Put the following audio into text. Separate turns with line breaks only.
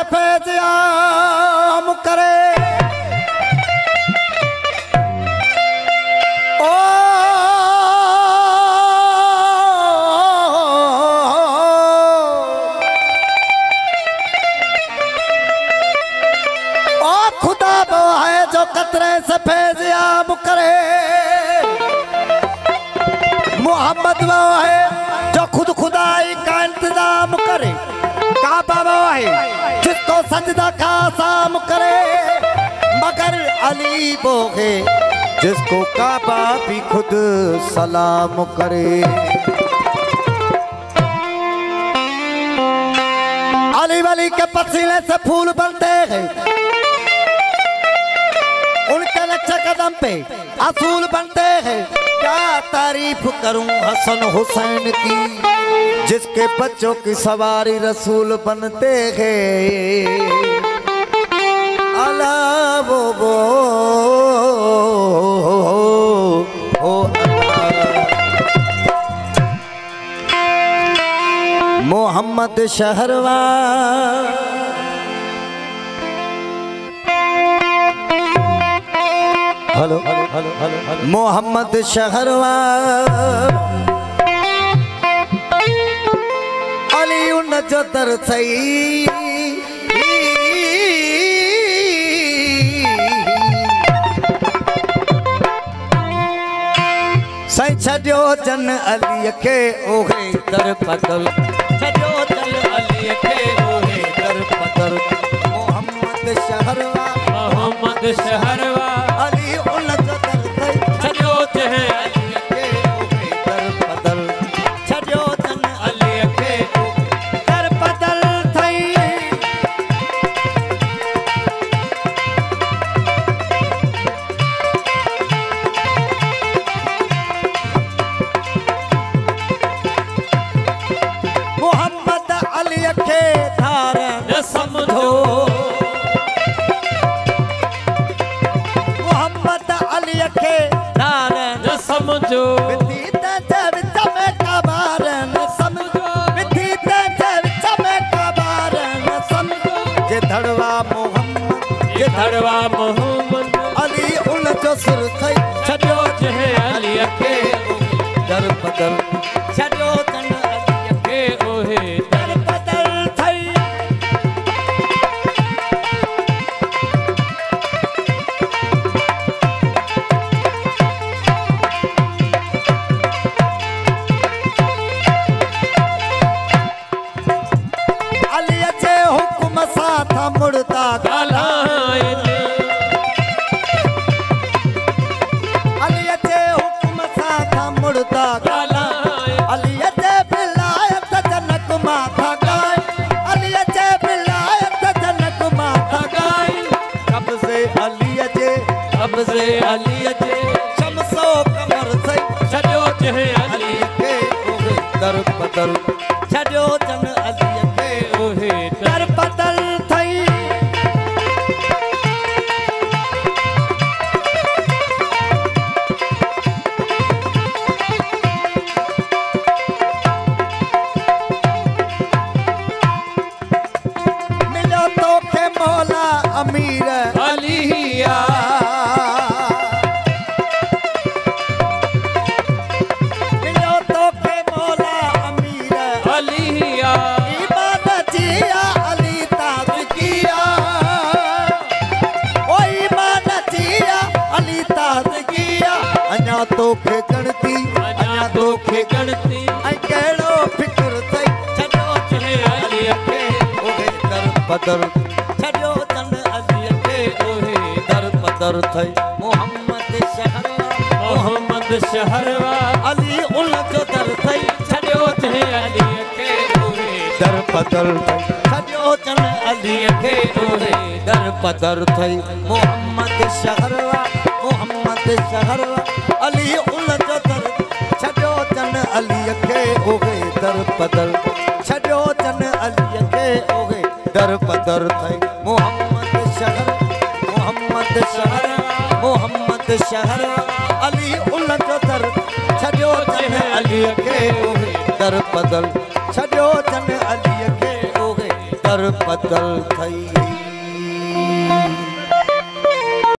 सफेद आम करे खुदा वो है जो कतरे सफेद आम करे। मोहम्मद वो है जो खुद खुदाई का इंतजाम करे। काबा वो है जिसको सजदा का आसाम करे। मगर अली वो है जिसको काबा भी खुद सलाम करे। अली वली के पसीने से फूल बनते हैं, उनके लक्ष्य कदम पे असूल बनते हैं। क्या तारीफ करूं हसन हुसैन की जिसके बच्चों की सवारी रसूल बनते हैं। अला वो मोहम्मद शहरवार हेलो मोहम्मद शहरवार अली उन जो दर सही सही छो जन अली के ओहे दर पदल छो जन अली के ओहे दर पदल। मोहम्मद शहरवार अली उन जो दर सही छो जन अली के ओहे दर पदल छो जन अली के दर पदल थई। मोहम्मद अली के धार न समझो, मोहम्मद अली के धार न समझो। विदित विच में कबार न समझो, विदित विच में कबार न समझो। जे धड़वा मोहम्मद अली उन जो सिर सही छो जन अली के दर पदल छो जन अली के ओहे दर पदल थई। अली जे हुक्म साथ मुर्दा गालाइन, अली जे हुक्म साथ मुर्दा गालाइन। अली जे विलायत जनक माथा गाय, अली जे विलायत जनक माथा गाय। कब्ज़े अली जे शमसो कमर से छो जन अली के ओहे दर पदल छो जन अली के ओहे दर पदल थई। मिलो तो के मौला अमीर अलिया, मिलो तो के मौला अमीर अलिया। ईमान जिया अली ताज़गिया, ओ ईमान जिया अली ताज़गिया। अञा तो के गणती ऐं कहिड़ो फिक्र थई छो जन अली के ओहे दर पदल छो जन अली के ओहे दर पदल थई। मोहम्मद शहरवार अली उन जो दर थई छो जन अली के ओहे दर पदल छो जन अली के ओहे दर पदल थई। मोहम्मद शहरवार अली उन जो दर छो जन अली के ओहे दर पदल छो जन अली के ओहे दर पदल थई। मोहम्मद शहर अली उन जो दर छो जन अली के ओहे दर पदल छो जन अली के ओहे कर पतल थई।